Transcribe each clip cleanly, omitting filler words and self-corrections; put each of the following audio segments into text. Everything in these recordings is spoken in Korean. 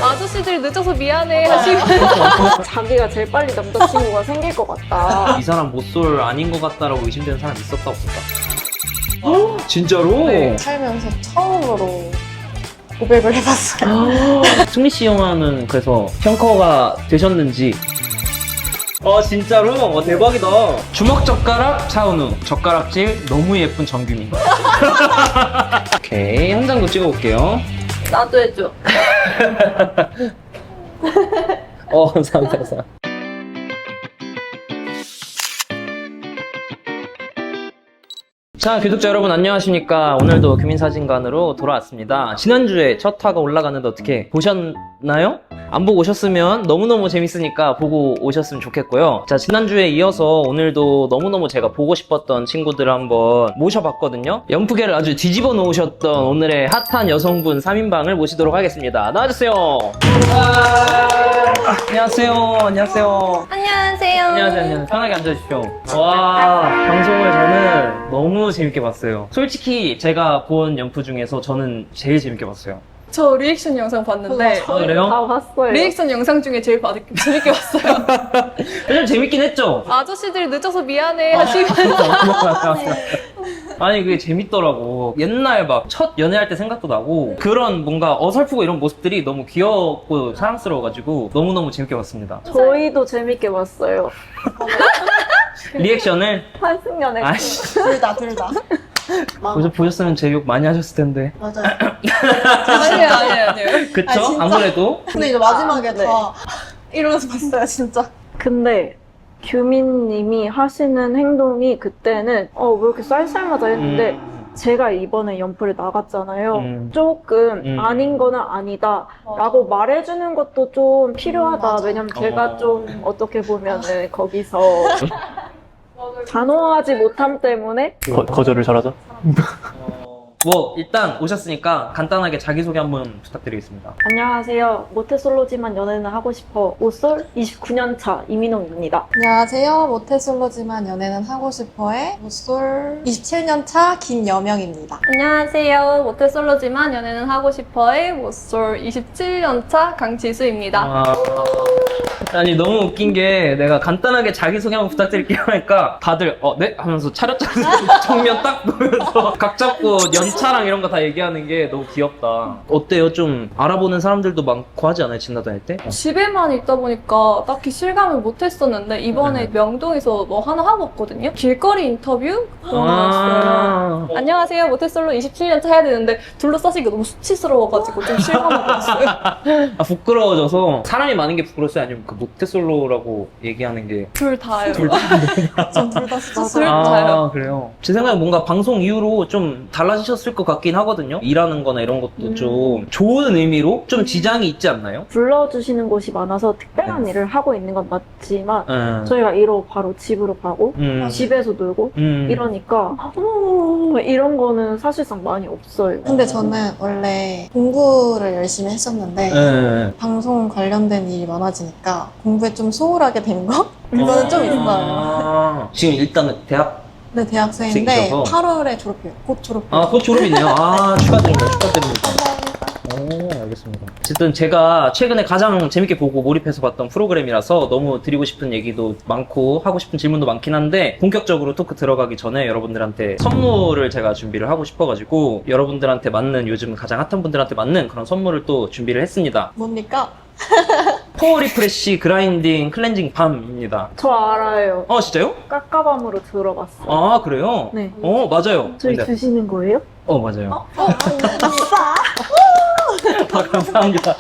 아저씨들 늦어서 미안해 하시고 자기가 제일 빨리 남자친구가 생길 것 같다. 이 사람 모솔 아닌 것 같다라고 의심되는 사람 있었다 없었다? 진짜로? 네, 살면서 처음으로 고백을 해봤어요. 승리 씨 영화는 그래서 평커가 되셨는지. 진짜로? 대박이다. 주먹 젓가락 차은우, 젓가락질 너무 예쁜 정규민. 오케이, 한 장도 찍어볼게요. 나도 해줘. 감사합니다. 감사합니다. 자, 구독자 여러분 안녕하십니까. 오늘도 규민사진관으로 돌아왔습니다. 지난주에 첫 화가 올라갔는데 어떻게 보셨나요? 안 보고 오셨으면 너무너무 재밌으니까 보고 오셨으면 좋겠고요. 자, 지난주에 이어서 오늘도 너무너무 제가 보고 싶었던 친구들을 한번 모셔봤거든요. 연프계를 아주 뒤집어 놓으셨던 오늘의 핫한 여성분 3인방을 모시도록 하겠습니다. 나와주세요. 안녕하세요. 안녕하세요. 안녕하세요. 안녕하세요. 편하게 앉아주십시오. 와, 방송을 저는 너무 재밌게 봤어요. 솔직히 제가 본 연프 중에서 저는 제일 재밌게 봤어요. 저 리액션 영상 봤는데 그래요? 봤어요. 리액션 영상 중에 제일 재밌게 봤어요. 왜냐면 재밌긴 했죠? 아저씨들 늦어서 미안해 하시고 아니 그게 재밌더라고. 옛날 막 첫 연애할 때 생각도 나고 그런 뭔가 어설프고 이런 모습들이 너무 귀엽고 사랑스러워가지고 너무너무 재밌게 봤습니다. 저희도 재밌게 봤어요. 리액션을 환승연애. 아씨 둘 다. 보셨으면 제 욕 많이 하셨을 텐데. 맞아요. 아니에요. 그쵸? 아, 진짜? 아무래도 근데 이제 마지막에 네. 다 이러면서 봤어요, 진짜. 근데 규민님이 하시는 행동이 그때는 왜 이렇게 쌀쌀맞아 했는데 제가 이번에 연프를 나갔잖아요. 조금 아닌 거는 아니다 라고 말해주는 것도 좀 필요하다. 맞아. 왜냐면 제가 좀 어떻게 보면은 거기서 단호하지 못함 때문에 거절을 잘하죠? 뭐 일단 오셨으니까 간단하게 자기소개 한번 부탁드리겠습니다. 안녕하세요. 모태솔로지만 연애는 하고 싶어. 모솔 29년차 이민홍입니다. 안녕하세요. 모태솔로지만 연애는 하고 싶어의 모솔 27년차 김여명입니다. 안녕하세요. 모태솔로지만 연애는 하고 싶어의 모솔 27년차 강지수입니다. 아니 너무 웃긴 게 내가 간단하게 자기소개 한번 부탁드릴게요 하니까 다들 네? 하면서 차렷차렷 정면 딱 보면서 각 잡고 연차랑 이런 거 다 얘기하는 게 너무 귀엽다. 어때요? 좀 알아보는 사람들도 많고 하지 않아요? 지나다닐 때? 집에만 있다 보니까 딱히 실감을 못했었는데 이번에 명동에서 뭐 하나 하고 왔거든요. 길거리 인터뷰? 그런 거 했어요. 안녕하세요. 모태솔로 27년차 해야 되는데 둘러싸시기가 너무 수치스러워가지고 좀 실감하고 왔어요. 부끄러워져서 사람이 많은 게 부끄러웠어요? 아니면 그 모태솔로라고 얘기하는 게? 둘 다요. 전 둘 다 진짜 둘 다요. 그래요? 제 생각에 뭔가 방송 이후로 좀 달라지셨을 것 같긴 하거든요. 일하는 거나 이런 것도 좀 좋은 의미로 좀 지장이 있지 않나요? 불러주시는 곳이 많아서 특별한 일을 하고 있는 건 맞지만 저희가 이러고 바로 집으로 가고 집에서 놀고 이러니까 이런 거는 사실상 많이 없어요. 근데 저는 원래 공부를 열심히 했었는데 방송 관련된 일이 많아지니까 공부에 좀 소홀하게 된 거? 그거는 좀 있어요. 지금 일단은 대학? 네, 대학생인데 생이셔서. 8월에 졸업해요. 곧 졸업해요. 곧 졸업이네요. 축하드립니다. 축하드립니다. 알겠습니다. 어쨌든 제가 최근에 가장 재밌게 보고 몰입해서 봤던 프로그램이라서 너무 드리고 싶은 얘기도 많고 하고 싶은 질문도 많긴 한데 본격적으로 토크 들어가기 전에 여러분들한테 선물을 제가 준비를 하고 싶어가지고 여러분들한테 맞는 요즘 가장 핫한 분들한테 맞는 그런 선물을 또 준비를 했습니다. 뭡니까? 리프레쉬 그라인딩 클렌징밤입니다. 저 알아요. 진짜요? 까까밤으로 들어봤어요. 그래요? 네. 맞아요. 저희 근데- 주시는 거예요? 맞아요. 감사합니다.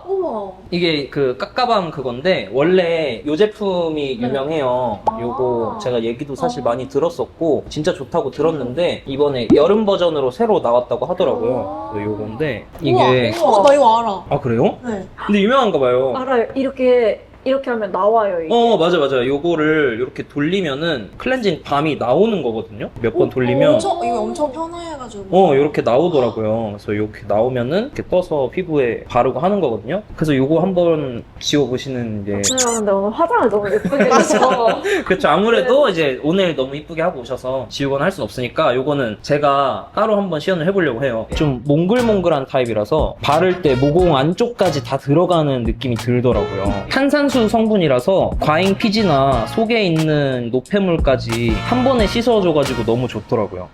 우와. 이게 그 까까밤 그건데 원래 이 제품이 유명해요. 요거 제가 얘기도 사실 많이 들었었고 진짜 좋다고 들었는데 이번에 여름 버전으로 새로 나왔다고 하더라고요. 요건데 이게 우와, 나 이거 알아. 그래요? 네. 근데 유명한가 봐요. 알아요. 이렇게 이렇게 하면 나와요, 이게. 맞아. 요거를 이렇게 돌리면은 클렌징 밤이 나오는 거거든요. 몇 번 돌리면. 이거 엄청 편해가지고. 이렇게 나오더라고요. 그래서 이렇게 나오면은 이렇게 떠서 피부에 바르고 하는 거거든요. 그래서 요거 한번 지워보시는 게. 근데 오늘 화장을 너무 예쁘게 해서. 그렇죠. 아무래도 이제 오늘 너무 이쁘게 하고 오셔서 지우거나 할 순 없으니까 요거는 제가 따로 한번 시연을 해보려고 해요. 좀 몽글몽글한 타입이라서 바를 때 모공 안쪽까지 다 들어가는 느낌이 들더라고요. 탄산수 성분이라서 과잉 피지나 속에 있는 노폐물까지 한 번에 씻어줘가지고 너무 좋더라고요.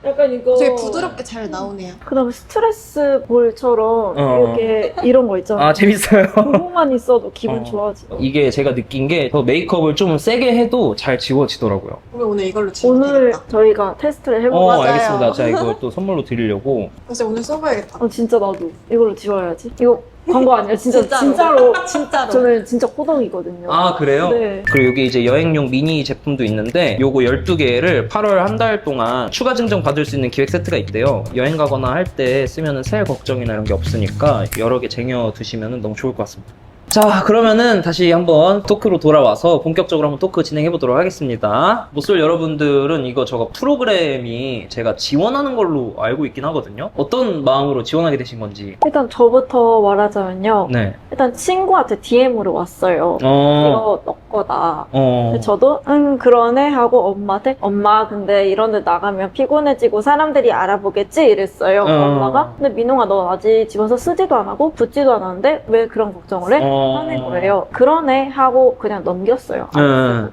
약간 이거. 되게 부드럽게 잘 나오네요. 그 다음에 스트레스 볼처럼 이렇게 이런 거 있잖아요. 아, 재밌어요. 그거만 있어도 기분 좋아지. 이게 제가 느낀 게 더 메이크업을 좀 세게 해도 잘 지워지더라고요. 그럼 오늘 이걸로 지우면 오늘 되겠다. 저희가 테스트를 해보고. 맞아요. 알겠습니다. 제가 이걸 또 선물로 드리려고. 그래서 오늘 써봐야겠다. 진짜 나도 이걸로 지워야지. 이거 광고 아니야. 진짜로. 진짜로. 저는 진짜 호동이거든요. 아, 그래요? 네. 그리고 여기 이제 여행용 미니 제품도 있는데 요거 12개를 8월 한 달 동안 추가 증정 받을 수 있는 기획 세트가 있대요. 여행 가거나 할 때 쓰면은 살 걱정이나 이런 게 없으니까 여러 개 쟁여 두시면은 너무 좋을 것 같습니다. 자, 그러면은 다시 한번 토크로 돌아와서 본격적으로 한번 토크 진행해 보도록 하겠습니다. 모쏠 여러분들은 이거 저거 프로그램이 제가 지원하는 걸로 알고 있긴 하거든요. 어떤 마음으로 지원하게 되신 건지. 일단 저부터 말하자면요. 네. 일단 친구한테 DM으로 왔어요. 이거 너 거다. 근데 저도 그러네 하고 엄마한테 엄마 근데 이런 데 나가면 피곤해지고 사람들이 알아보겠지 이랬어요. 엄마가. 근데 민홍아 너 아직 집에서 쓰지도 안 하고 붙지도 않았는데 왜 그런 걱정을 해? 하는 거예요. 그러네 하고 그냥 넘겼어요.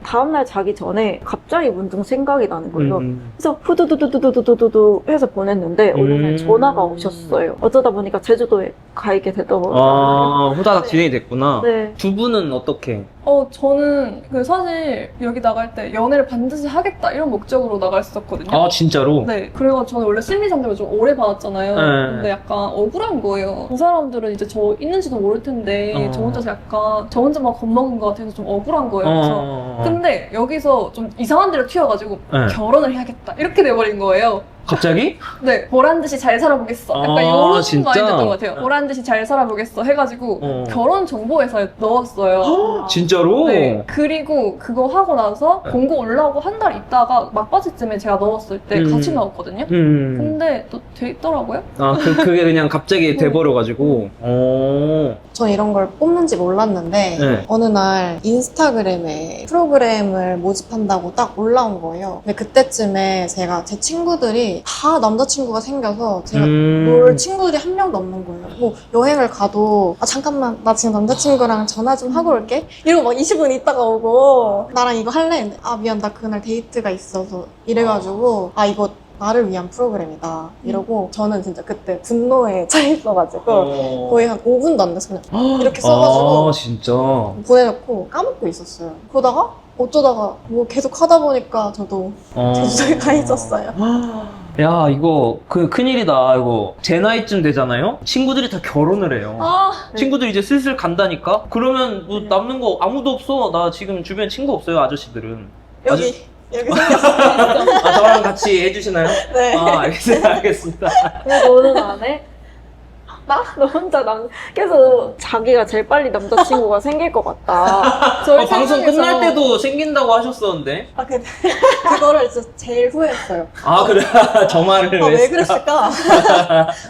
다음날 자기 전에 갑자기 문득 생각이 나는 거예요. 그래서 후두두두두두두두 해서 보냈는데 어느 날 전화가 오셨어요. 어쩌다 보니까 제주도에 가 있게 되더라고요. 후다닥 진행이 됐구나. 네. 두 분은 어떻게? 저는 사실 여기 나갈 때 연애를 반드시 하겠다 이런 목적으로 나갔었거든요. 아, 진짜로? 네. 그래가지고 저는 원래 심리 상담을 좀 오래 받았잖아요. 네. 근데 약간 억울한 거예요. 그 사람들은 이제 저 있는지도 모를 텐데 저 혼자서 약간 저 혼자만 겁먹은 것 같아서 좀 억울한 거예요. 그래서 근데 여기서 좀 이상한 데로 튀어가지고 결혼을 해야겠다 이렇게 돼버린 거예요. 갑자기? 네, 보란 듯이 잘 살아보겠어. 약간 이런 마인드였던 것 같아요. 보란 듯이 잘 살아보겠어 해가지고 결혼 정보회사에 넣었어요. 진짜로? 네. 그리고 그거 하고 나서 공고 올라오고 한 달 있다가 막바지쯤에 제가 넣었을 때 같이 넣었거든요. 근데 또 돼 있더라고요. 그게 그냥 갑자기 돼버려가지고. 전 이런 걸 뽑는지 몰랐는데 네. 어느 날 인스타그램에 프로그램을 모집한다고 딱 올라온 거예요. 근데 그때쯤에 제 친구들이 다 남자친구가 생겨서 제가 볼 친구들이 한 명도 없는 거예요. 뭐 여행을 가도 잠깐만 나 지금 남자친구랑 전화 좀 하고 올게 이러고 막 20분 있다가 오고 나랑 이거 할래? 근데 미안 나 그날 데이트가 있어서 이래가지고 이거 나를 위한 프로그램이다 이러고 저는 진짜 그때 분노에 차 있어가지고 거의 한 5분도 안 돼서 그냥 이렇게 써가지고 진짜. 보내놓고 까먹고 있었어요. 그러다가 어쩌다가 뭐 계속 하다 보니까 저도 제주도에 가 있었어요. 야, 이거 큰일이다. 이거 제 나이쯤 되잖아요? 친구들이 다 결혼을 해요. 친구들이 이제 슬슬 간다니까? 그러면 뭐 남는 거 아무도 없어. 나 지금 주변에 친구 없어요, 아저씨들은. 여기 생겼어요. 저랑 같이 해주시나요? 네. 알겠습니다. 왜 너는 안 해? 너 혼자 계속 자기가 제일 빨리 남자친구가 생길 것 같다. 방송 끝날 때도 생긴다고 하셨었는데. 그거를 진짜 제일 후회했어요. 그래. 저 말을 왜 그랬을까?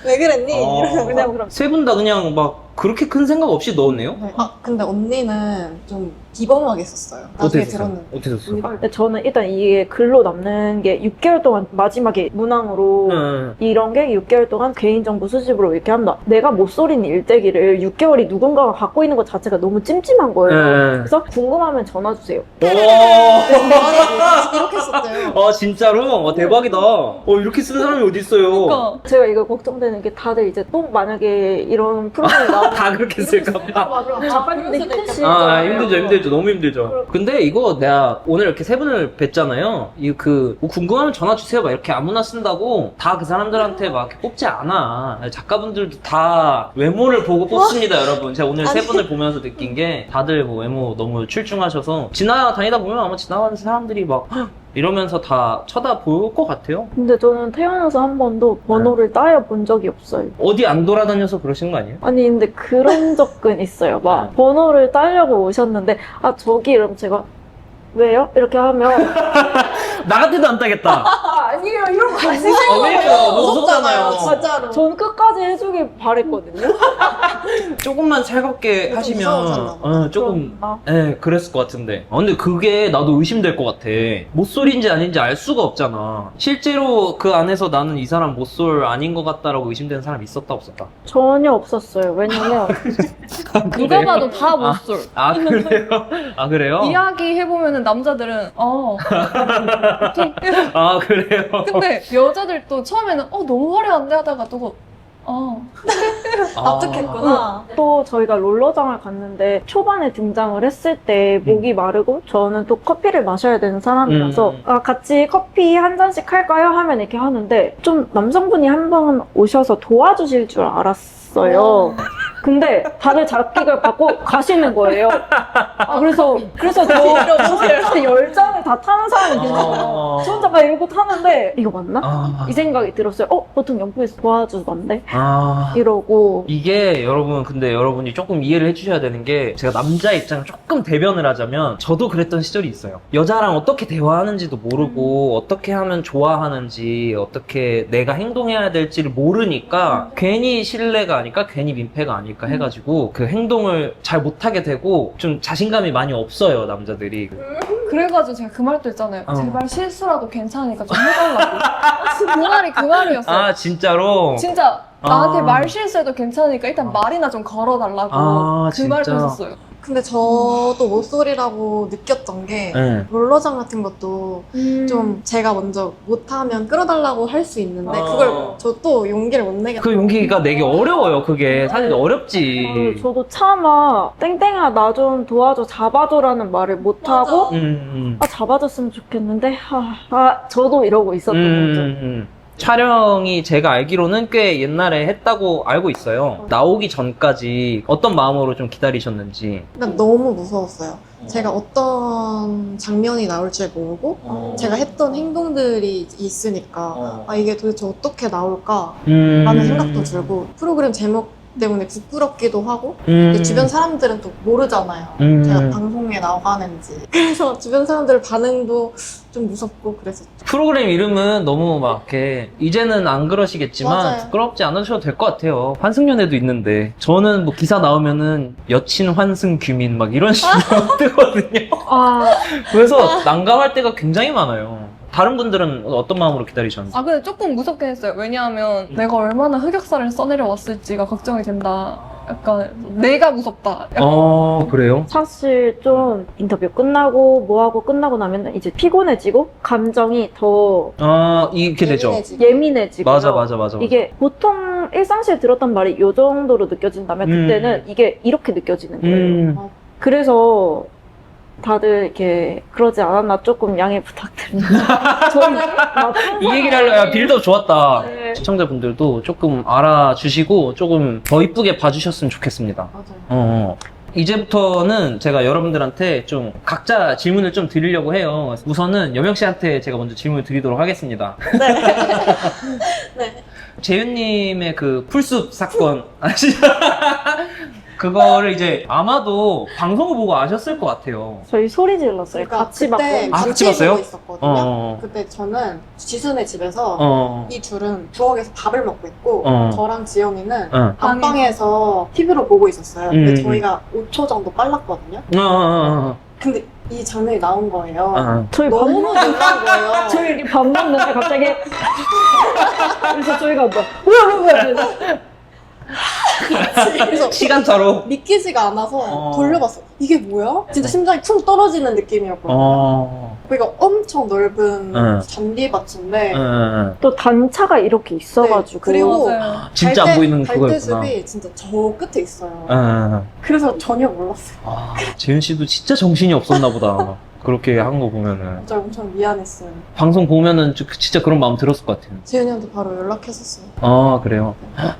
왜 그랬니? 이러면서 그냥 그럼 세 분 다 그냥 막 그렇게 큰 생각 없이 넣었네요? 네. 근데 언니는 좀 비범하게 썼어요. 나중에 들었는데. 어떻게 썼어요? 근데 저는 일단 이게 글로 남는 게 6개월 동안 마지막에 문항으로 이런 게 6개월 동안 개인정보 수집으로 이렇게 한다. 내가 못소린 일대기를 6개월이 누군가가 갖고 있는 것 자체가 너무 찜찜한 거예요. 그래서 궁금하면 전화 주세요. 이렇게 썼대요. 진짜로? 대박이다. 이렇게 쓰는 사람이 어디 있어요? 그러니까 제가 이거 걱정되는 게 다들 이제 또 만약에 이런 프로그램이 나오면 다 그렇게 쓸까봐. 작가님들 힘드시 힘들죠. 너무 힘들죠. 근데 이거 내가 오늘 이렇게 세 분을 뵀잖아요. 뭐 궁금하면 전화 주세요. 막 이렇게 아무나 쓴다고 다 그 사람들한테 막 이렇게 뽑지 않아. 작가분들도 다 외모를 보고 뽑습니다, 여러분. 제가 오늘 세 분을 보면서 느낀 게 다들 뭐 외모 너무 출중하셔서 지나다니다 보면 아마 지나가는 사람들이 막 이러면서 다 쳐다볼 것 같아요. 근데 저는 태어나서 한 번도 번호를 따여본 적이 없어요. 어디 안 돌아다녀서 그러신 거 아니에요? 아니 근데 그런 적은 있어요. 막 번호를 따려고 오셨는데 아 저기 이러면 제가 왜요? 이렇게 하면 나 같아도 안 따겠다. 아니에요 이런 거 아니에요. 왜요? 무섭잖아요. 진짜로. 전 끝까지 해주길 바랬거든요. 조금만 살갑게 좀 하시면 무서워졌나 보다. 조금 그런가? 그랬을 것 같은데. 근데 그게 나도 의심될 것 같아. 모쏠인지 아닌지 알 수가 없잖아. 실제로 그 안에서 나는 이 사람 모쏠 아닌 것 같다라고 의심되는 사람 있었다 없었다? 전혀 없었어요. 왜냐면 누가 봐도 다 못쏠. 아 그래요? 아 그래요? 이야기 해보면은 남자들은 아 그래요? 근데 여자들도 처음에는 너무 화려한데 하다가 또 납득했구나. 또 저희가 롤러장을 갔는데 초반에 등장을 했을 때 목이 마르고 저는 또 커피를 마셔야 되는 사람이라서 같이 커피 한 잔씩 할까요? 하면 이렇게 하는데 좀 남성분이 한 번 오셔서 도와주실 줄 알았어요. 근데 다들 잡기를 받고 가시는 거예요. 그래서 저 혼자 열장을 다 타는 사람이 있는 거예요. 저 혼자가 이러고 타는데 이거 맞나? 이 생각이 들었어요. 보통 연프에서 도와주던데? 이러고. 이게 여러분 근데 여러분이 조금 이해를 해주셔야 되는 게 제가 남자 입장을 조금 대변을 하자면 저도 그랬던 시절이 있어요. 여자랑 어떻게 대화하는지도 모르고 어떻게 하면 좋아하는지 어떻게 내가 행동해야 될지를 모르니까 괜히 신뢰가 아닐까 괜히 민폐가 아닐까 해가지고 그 행동을 잘 못하게 되고 좀 자신감이 많이 없어요 남자들이. 그래가지고 제가 그 말도 했잖아요. 제발 실수라도 괜찮으니까 좀 해달라고. 그 말이 그 말이었어요. 아 진짜로? 진짜 나한테 말 실수해도 괜찮으니까 일단 말이나 좀 걸어달라고 그 말도 했었어요. 근데 저도 모쏠이라고 느꼈던 게 롤러장 같은 것도 좀 제가 먼저 못하면 끌어달라고 할 수 있는데 그걸 저 또 용기를 못 내겠다. 그 용기가 내기 어려워요. 그게 사실 어렵지. 저도 차마 땡땡아 나 좀 도와줘 잡아줘라는 말을 못하고 잡아줬으면 좋겠는데 저도 이러고 있었던 거죠. 촬영이 제가 알기로는 꽤 옛날에 했다고 알고 있어요. 나오기 전까지 어떤 마음으로 좀 기다리셨는지. 일단 너무 무서웠어요. 제가 어떤 장면이 나올 줄 모르고 제가 했던 행동들이 있으니까 이게 도대체 어떻게 나올까 라는 생각도 들고 프로그램 제목 때문에 부끄럽기도 하고 주변 사람들은 또 모르잖아요. 제가 방송에 나가는지. 그래서 주변 사람들 반응도 좀 무섭고 그랬었죠. 프로그램 이름은 너무 막 이렇게 이제는 안 그러시겠지만 맞아요. 부끄럽지 않으셔도 될 것 같아요. 환승연애도 있는데 저는 뭐 기사 나오면은 여친 환승 규민 막 이런 식으로 뜨거든요. 그래서 난감할 때가 굉장히 많아요. 다른 분들은 어떤 마음으로 기다리셨는지? 근데 조금 무섭긴 했어요. 왜냐하면 내가 얼마나 흑역사를 써내려왔을지가 걱정이 된다. 약간 내가 무섭다. 그래요? 사실 좀 인터뷰 끝나고 뭐하고 끝나고 나면 이제 피곤해지고 감정이 더 이렇게 되죠. 예민해지고 맞아. 이게 보통 일상시에 들었던 말이 이 정도로 느껴진다면 그때는 이게 이렇게 느껴지는 거예요. 그래서 다들 이렇게 그러지 않았나 조금 양해 부탁드립니다. 이 얘기를 하려면 빌드업 좋았다. 네. 시청자분들도 조금 알아주시고 조금 더 이쁘게 봐주셨으면 좋겠습니다. 맞아요. 이제부터는 제가 여러분들한테 좀 각자 질문을 좀 드리려고 해요. 우선은 여명 씨한테 제가 먼저 질문을 드리도록 하겠습니다. 네. 재윤님의 그 풀숲 사건 아시죠? 그거를 이제 아마도 방송을 보고 아셨을 것 같아요. 저희 소리 질렀어요. 그러니까 같이 그때 봤거든요. 같이 같이 봤어요? 보고 있었거든요. 그때 저는 지순의 집에서 이 둘은 부엌에서 밥을 먹고 있고 저랑 지영이는 안방에서 TV로 보고 있었어요. 근데 저희가 5초 정도 빨랐거든요. 근데 이 장면이 나온 거예요. 저희 너무 놀란 거예요. 저희 이렇게 밥 먹는데 갑자기 그래서 저희가 뭐야 그래서 시간차로 믿기지가 않아서 돌려봤어. 이게 뭐야? 진짜 심장이 쿵 떨어지는 느낌이었거든요. 그러니까 엄청 넓은 잔디밭인데 또 단차가 이렇게 있어가지고 그리고 진짜 안 보이는 그거였구나. 갈대숲이 진짜 저 끝에 있어요. 그래서 전혀 몰랐어요. 재윤 씨도 진짜 정신이 없었나 보다. 그렇게 한 거 보면은 진짜 엄청 미안했어요. 방송 보면은 진짜 그런 마음 들었을 것 같아요. 재윤이한테 바로 연락했었어요. 그래요?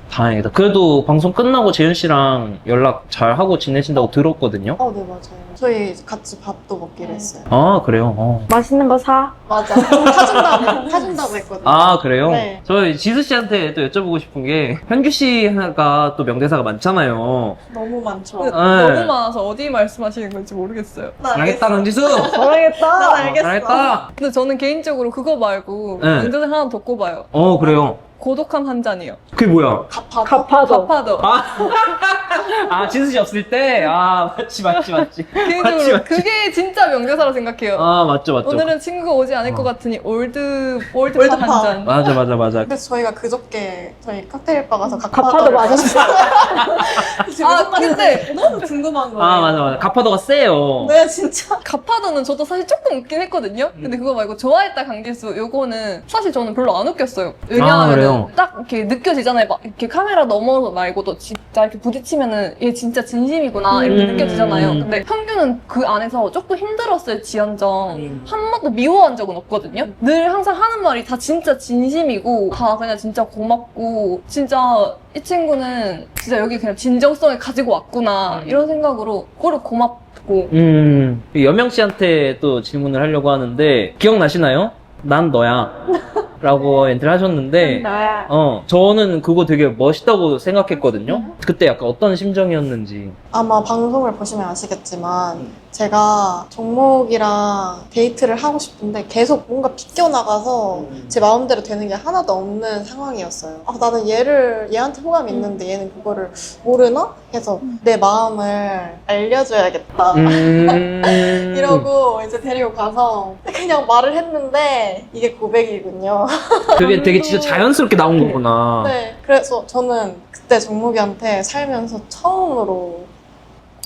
다행이다. 그래도 방송 끝나고 재윤 씨랑 연락 잘 하고 지내신다고 들었거든요. 네 맞아요. 저희 같이 밥도 먹기로 했어요. 아, 그래요? 맛있는 거 사. 맞아. 사준다고 했거든요. 아, 그래요? 네. 저희 지수 씨한테 또 여쭤보고 싶은 게, 현규 씨가 또 명대사가 많잖아요. 너무 많죠. 근데 네. 너무 많아서 어디 말씀하시는 건지 모르겠어요. 잘하겠다, 강지수! 잘하겠다. 난 알겠어. 잘했다! 근데 저는 개인적으로 그거 말고 네. 명대사 하나 더 꼽아요. 그래요. 고독함 한 잔이요. 그게 뭐야? 갚아도. 갚아도. 아, 지수 씨 없을 때? 아, 맞지. 개인적으로 그게 진짜 명대사라 생각해요. 아, 맞죠. 오늘은 친구가 오지 않을 것 같으니 올드팝 올드팝. 한 잔. 맞아. 그래서 저희가 그저께 저희 칵테일바 가서 갚아도 맞았어요. 아, 근데 너무 궁금한 거예요. 아, 맞아. 가파도가 세요. 네, 진짜. 갚아도는 저도 사실 조금 웃긴 했거든요. 근데 그거 말고 좋아했다 강지수 요거는 사실 저는 별로 안 웃겼어요. 왜냐하면 그래요? 딱 이렇게 느껴지잖아요. 막 이렇게 카메라 너머서 말고도 진짜 이렇게 부딪히면은 얘 진짜 진심이구나 이렇게 느껴지잖아요. 근데 현규는 그 안에서 조금 힘들었을 지언정 한 번도 미워한 적은 없거든요. 늘 항상 하는 말이 다 진짜 진심이고 다 그냥 진짜 고맙고 진짜 이 친구는 진짜 여기 그냥 진정성을 가지고 왔구나 이런 생각으로 꼬리 고맙고. 여명 씨한테 또 질문을 하려고 하는데, 기억나시나요? 난 너야. 라고 멘트를 하셨는데, 나야. 저는 그거 되게 멋있다고 생각했거든요? 그때 약간 어떤 심정이었는지. 아마 방송을 보시면 아시겠지만 제가 종목이랑 데이트를 하고 싶은데 계속 뭔가 빗겨나가서 제 마음대로 되는 게 하나도 없는 상황이었어요. 아, 나는 얘한테 호감이 있는데 얘는 그거를 모르나? 해서 내 마음을 알려줘야겠다. 이러고 이제 데리고 가서 그냥 말을 했는데 이게 고백이군요. 그게 되게 진짜 자연스럽게 나온 거구나. 네, 그래서 저는 그때 정목이한테 살면서 처음으로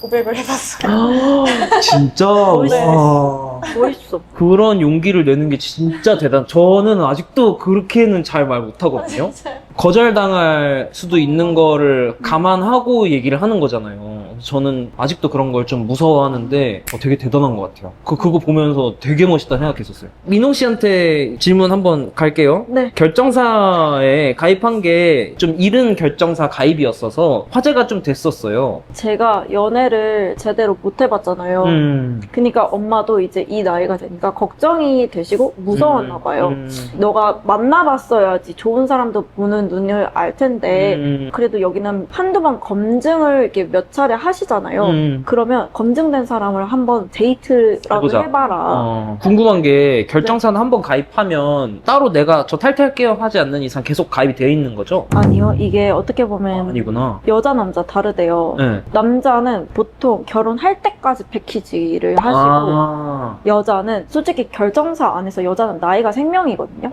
고백을 해봤어요. 진짜? 네. 와. 멋있어. 그런 용기를 내는 게 진짜 대단. 저는 아직도 그렇게는 잘 말 못하거든요. 거절당할 수도 있는 거를 감안하고 얘기를 하는 거잖아요. 저는 아직도 그런 걸 좀 무서워하는데 되게 대단한 것 같아요. 그거 보면서 되게 멋있다 생각했었어요. 민홍 씨한테 질문 한번 갈게요. 네. 결정사에 가입한 게 좀 이른 결정사 가입이었어서 화제가 좀 됐었어요. 제가 연애를 제대로 못 해봤잖아요. 그러니까 엄마도 이제 이 나이가 되니까 걱정이 되시고 무서웠나 봐요. 너가 만나봤어야지 좋은 사람도 보는 눈을 알 텐데 그래도 여기는 한두 번 검증을 이렇게 몇 차례 하시잖아요. 그러면 검증된 사람을 한번 데이트라도 해보자. 해봐라. 궁금한 게 결정사는 한번 가입하면 따로 내가 저 탈퇴할게요 하지 않는 이상 계속 가입이 되어 있는 거죠? 아니요. 이게 어떻게 보면 아니구나. 여자 남자 다르대요. 네. 남자는 보통 결혼할 때까지 패키지를 하시고 여자는 솔직히 결정사 안에서 여자는 나이가 생명이거든요.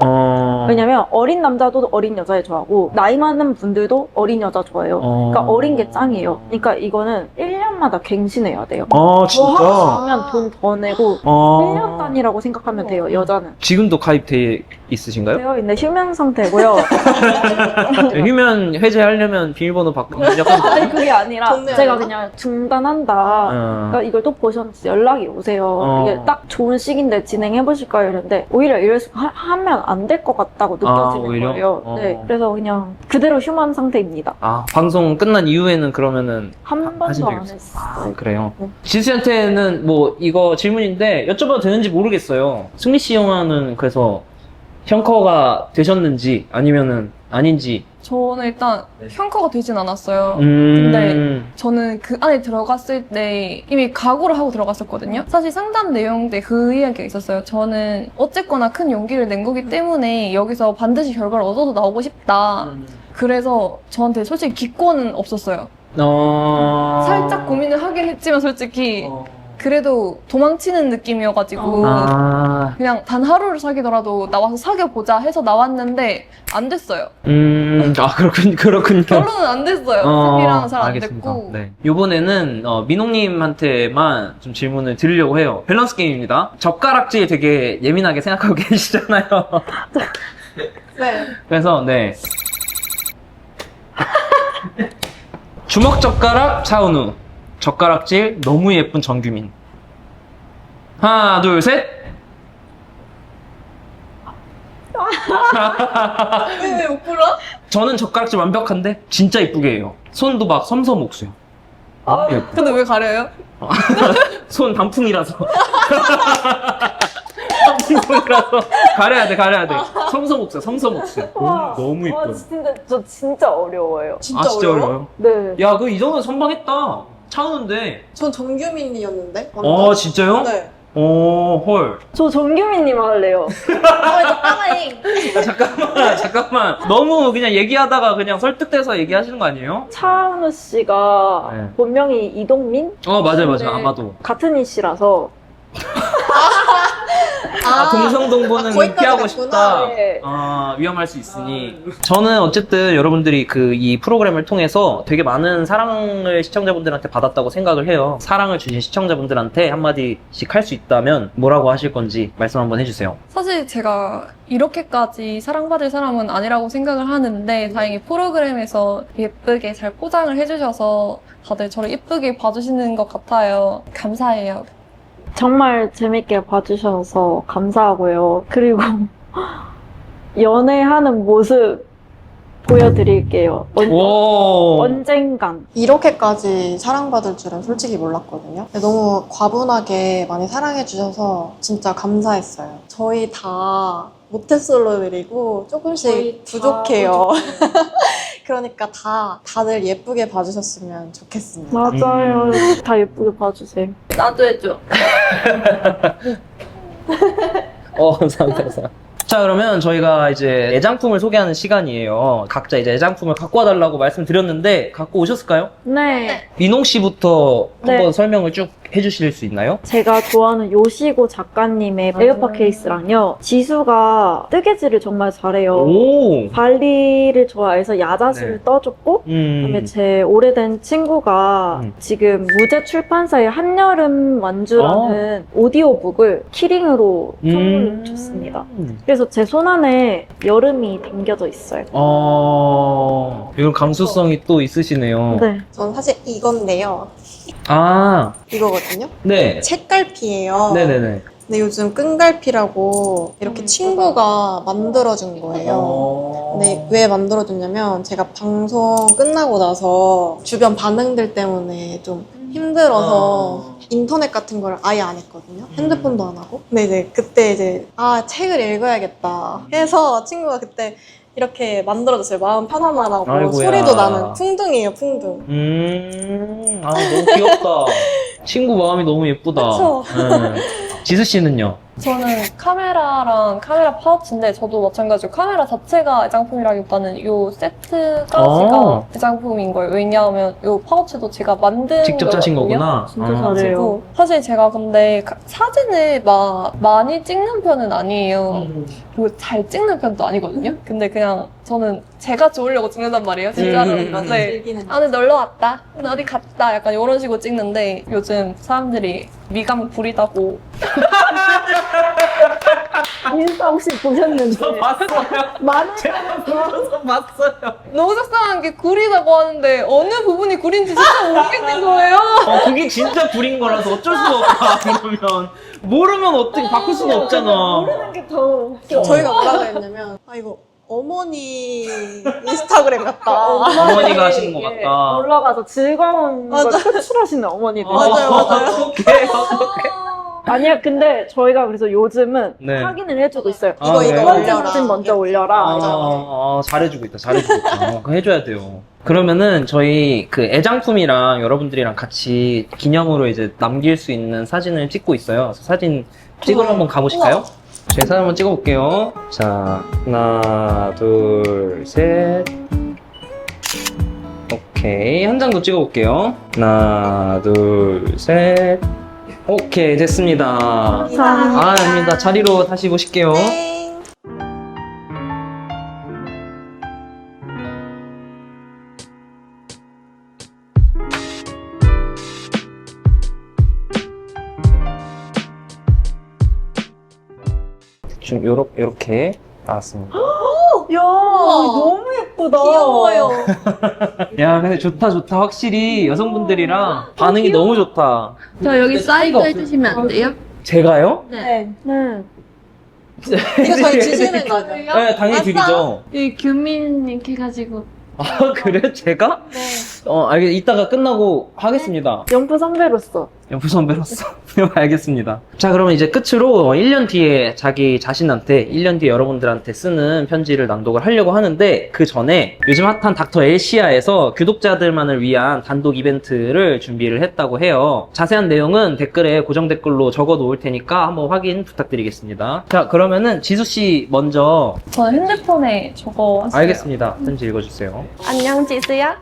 왜냐면 어린 남자도 어린 여자애 좋아하고 나이 많은 분들도 어린 여자 좋아해요. 그러니까 어린 게 짱이에요. 그러니까 이거는 1년마다 갱신해야 돼요. 진짜? 하면 돈 더 내고 1년 단위라고 생각하면 돼요. 여자는. 지금도 가입돼 있으신가요? 되어 있는 휴면 상태고요. 휴면 해제하려면 비밀번호 바꾸면 시작하면 아니 그게 아니라 돈 내야 제가 되나? 그냥 중단한다. 그러니까 이걸 또 보셨는지 연락이 오세요. 이게 딱 좋은 시기인데 진행해보실까요? 이랬는데 오히려 이래서 하면 안 될 것 같다고 느껴지는 오히려? 거예요. 네, 그래서 그냥 그대로 휴만 상태입니다. 방송 끝난 이후에는 그러면은 한 번도 안 되겠어요? 했어요. 그래요? 네. 지수한테는 뭐 이거 질문인데 여쭤봐도 되는지 모르겠어요. 승리 씨 영화는 그래서 형커가 되셨는지 아니면은 아닌지. 저는 일단 평가가 되진 않았어요. 근데 근데 저는 그 안에 들어갔을 때 이미 각오를 하고 들어갔었거든요. 사실 상담 내용 때 그 이야기가 있었어요. 저는 어쨌거나 큰 용기를 낸 거기 때문에 여기서 반드시 결과를 얻어서 나오고 싶다. 그래서 저한테 솔직히 기권은 없었어요. 살짝 고민을 하긴 했지만 솔직히 그래도 도망치는 느낌이어가지고 그냥 단 하루를 사귀더라도 나와서 사귀어보자 해서 나왔는데 안 됐어요. 그렇군요. 결론은 안 됐어요. 승리랑은 잘 안 알겠습니다. 됐고. 네. 이번에는 민홍님한테만 좀 질문을 드리려고 해요. 밸런스 게임입니다. 젓가락질 되게 예민하게 생각하고 계시잖아요. 네. 그래서 네. 주먹 젓가락 차은우, 젓가락질 너무 예쁜 정규민. 하나 둘 셋. 왜 못 불러? 저는 젓가락질 완벽한데 진짜 이쁘게 해요. 손도 막 섬섬옥수요. 예뻐. 근데 왜 가려요? 손 단풍이라서. 단풍손이라서. 가려야 돼. 성서목살. 너무 이뻐요. 저 진짜 어려워요. 진짜 진짜 어려워? 어려워요? 네. 야, 이 정도면 선방했다. 차은우인데. 전 정규민이었는데. 진짜요? 네. 헐. 저 정규민님 할래요. 잠깐만. 너무 그냥 얘기하다가 그냥 설득돼서 얘기하시는 거 아니에요? 차은우 씨가 네. 본명이 이동민? 맞아요. 네. 아마도. 같은 이씨라서. 동성동보는 거기까지 피하고 갔구나. 싶다. 네. 위험할 수 있으니. 저는 어쨌든 여러분들이 이 프로그램을 통해서 되게 많은 사랑을 시청자분들한테 받았다고 생각을 해요. 사랑을 주신 시청자분들한테 한마디씩 할 수 있다면 뭐라고 하실 건지 말씀 한번 해주세요. 사실 제가 이렇게까지 사랑받을 사람은 아니라고 생각을 하는데 다행히 프로그램에서 예쁘게 잘 포장을 해주셔서 다들 저를 예쁘게 봐주시는 것 같아요. 감사해요. 정말 재밌게 봐주셔서 감사하고요. 그리고 연애하는 모습 보여드릴게요. 언젠간. 이렇게까지 사랑받을 줄은 솔직히 몰랐거든요. 근데 너무 과분하게 많이 사랑해주셔서 진짜 감사했어요. 저희 다 모태솔로들이고 조금씩 부족해요. 그러니까 다들 예쁘게 봐주셨으면 좋겠습니다. 맞아요. 다 예쁘게 봐주세요. 나도 해줘. 감사합니다. 자, 그러면 저희가 이제 애장품을 소개하는 시간이에요. 각자 이제 애장품을 갖고 와달라고 말씀드렸는데 갖고 오셨을까요? 네. 민홍 씨부터 네. 한번 설명을 쭉 해주실 수 있나요? 제가 좋아하는 요시고 작가님의 에어팟 케이스랑요. 지수가 뜨개질을 정말 잘해요. 오. 발리를 좋아해서 야자수를 네. 떠줬고 그다음에 제 오래된 친구가 지금 무제 출판사의 한여름 완주라는 오디오북을 키링으로 선물로 줬습니다. 그래서 제 손안에 여름이 담겨져 있어요. 이런 감수성이 또 있으시네요. 네. 전 사실 이건데요. 이거거든요. 네. 책갈피예요. 네네네. 근데 요즘 끈갈피라고 이렇게 친구가 만들어준 거예요. 근데 왜 만들어줬냐면 제가 방송 끝나고 나서 주변 반응들 때문에 좀 힘들어서 인터넷 같은 걸 아예 안 했거든요. 핸드폰도 안 하고. 근데 이제 그때 이제 책을 읽어야겠다 해서 친구가 그때 이렇게 만들어줬어요. 마음 편안하라고. 아이고야. 소리도 나는 풍등이에요, 풍등. 너무 귀엽다. 친구 마음이 너무 예쁘다. 그쵸? 지수 씨는요? 저는 카메라랑 카메라 파우치인데 저도 마찬가지로 카메라 자체가 애장품이라기보다는 요 세트까지가 애장품인 거예요. 왜냐하면 요 파우치도 제가 만든 직접 짜신 거구나. 진짜 잘해요. 사실 제가 근데 사진을 막 많이 찍는 편은 아니에요. 그리고 잘 찍는 편도 아니거든요. 근데 그냥 저는 제가 좋으려고 찍는단 말이에요. 진짜로. 네. 오늘 놀러 왔다. 오늘 어디 갔다. 약간 이런 식으로 찍는데 요즘 사람들이 미감 구리다고. 인스타 혹시 보셨는지? 봤어요. 많은 봤어요. 너무 속상한 게 구리다고 하는데 어느 부분이 구린지 진짜 모르겠는 거예요. 그게 진짜 구린 거라서 어쩔 수가 없다. 그러면 모르면 어떻게 바꿀 수가 없잖아. 모르는 게 더 웃겨. 저희가 뭐라고 했냐면 이거 어머니 인스타그램 같다. 어머니가 하시는 것 같다. 놀러 가서 즐거운 걸 맞아. 표출하시는 어머니들. 맞아요. 어떡해. 아니야, 근데 저희가 그래서 요즘은 네. 확인을 해주고 있어요. 이거 그래요? 올려라. 사진 먼저 올려라. 잘해주고 있다. 그거 해줘야 돼요. 그러면은 저희 그 애장품이랑 여러분들이랑 같이 기념으로 이제 남길 수 있는 사진을 찍고 있어요. 그래서 사진 찍으러 한번 가보실까요? 제 사진 한번 찍어볼게요. 자, 하나, 둘, 셋. 오케이. 한 장 더 찍어볼게요. 하나, 둘, 셋. 오케이, 됐습니다. 감사합니다. 아닙니다. 자리로 다시 모실게요. 네. 좀 요렇게 나왔습니다. 야, 너무 예쁘다. 귀여워요. 야, 근데 좋다. 확실히 여성분들이랑 반응이 너무 좋다. 저 여기 사인도 해주시면 안 돼요? 제가요? 네. 네. 이거 저희 주시는 거죠? 네, 당연히 드리죠. 이 규민님 해가지고. 그래? 제가? 네. 이따가 끝나고 하겠습니다. 연프 선배로서 연프 선배로서 알겠습니다. 자, 그러면 이제 끝으로 1년 뒤에 자기 자신한테 1년 뒤에 여러분들한테 쓰는 편지를 낭독을 하려고 하는데 그 전에 요즘 핫한 닥터엘시아에서 구독자들만을 위한 단독 이벤트를 준비를 했다고 해요. 자세한 내용은 댓글에 고정 댓글로 적어 놓을 테니까 한번 확인 부탁드리겠습니다. 자, 그러면은 지수씨 먼저. 저는 핸드폰에 적어왔어요. 알겠습니다. 편지 읽어주세요. 안녕 지수야.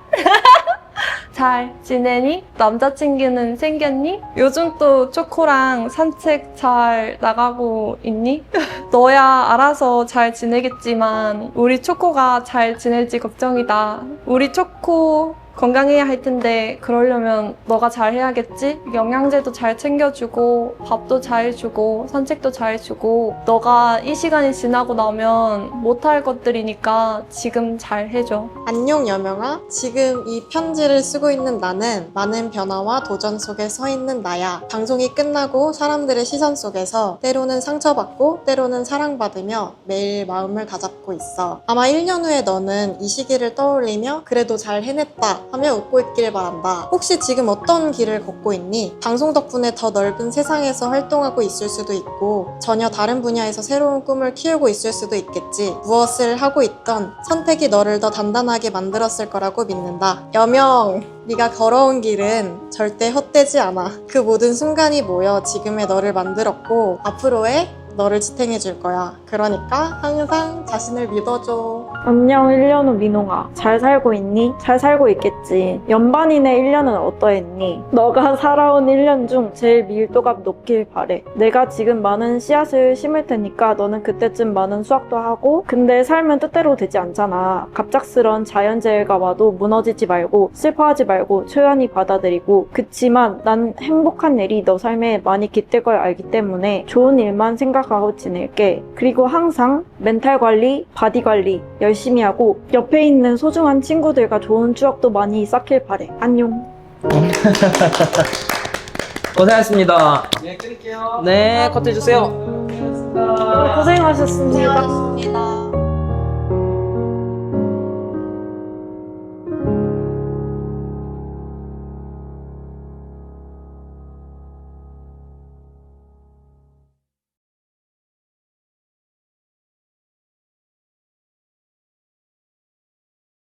잘 지내니? 남자친구는 생겼니? 요즘 또 초코랑 산책 잘 나가고 있니? 너야 알아서 잘 지내겠지만 우리 초코가 잘 지낼지 걱정이다. 우리 초코 건강해야 할 텐데 그러려면 너가 잘 해야겠지? 영양제도 잘 챙겨주고 밥도 잘 주고 산책도 잘 주고 너가 이 시간이 지나고 나면 못할 것들이니까 지금 잘 해줘. 안녕 여명아. 지금 이 편지를 쓰고 있는 나는 많은 변화와 도전 속에 서 있는 나야. 방송이 끝나고 사람들의 시선 속에서 때로는 상처받고 때로는 사랑받으며 매일 마음을 다잡고 있어. 아마 1년 후에 너는 이 시기를 떠올리며 그래도 잘 해냈다 하며 웃고 있길 바란다. 혹시 지금 어떤 길을 걷고 있니? 방송 덕분에 더 넓은 세상에서 활동하고 있을 수도 있고 전혀 다른 분야에서 새로운 꿈을 키우고 있을 수도 있겠지. 무엇을 하고 있던 선택이 너를 더 단단하게 만들었을 거라고 믿는다. 여명, 네가 걸어온 길은 절대 헛되지 않아. 그 모든 순간이 모여 지금의 너를 만들었고 앞으로의 너를 지탱해 줄 거야. 그러니까 항상 자신을 믿어줘. 안녕 1년 후 민홍아. 잘 살고 있니? 잘 살고 있겠지. 연반인의 1년은 어떠했니? 너가 살아온 1년 중 제일 밀도가 높길 바래. 내가 지금 많은 씨앗을 심을 테니까 너는 그때쯤 많은 수확도 하고. 근데 삶은 뜻대로 되지 않잖아. 갑작스런 자연재해가 와도 무너지지 말고 슬퍼하지 말고 초연히 받아들이고. 그치만 난 행복한 일이 너 삶에 많이 깃들 걸 알기 때문에 좋은 일만 생각하고 지낼게. 그리고 항상 멘탈 관리, 바디 관리 열심히 하고 옆에 있는 소중한 친구들과 좋은 추억도 많이 쌓길 바래. 안녕. 고생하셨습니다. 네, 끊을게요. 네, 컷 해주세요. 고생하셨습니다. 고생하셨습니다.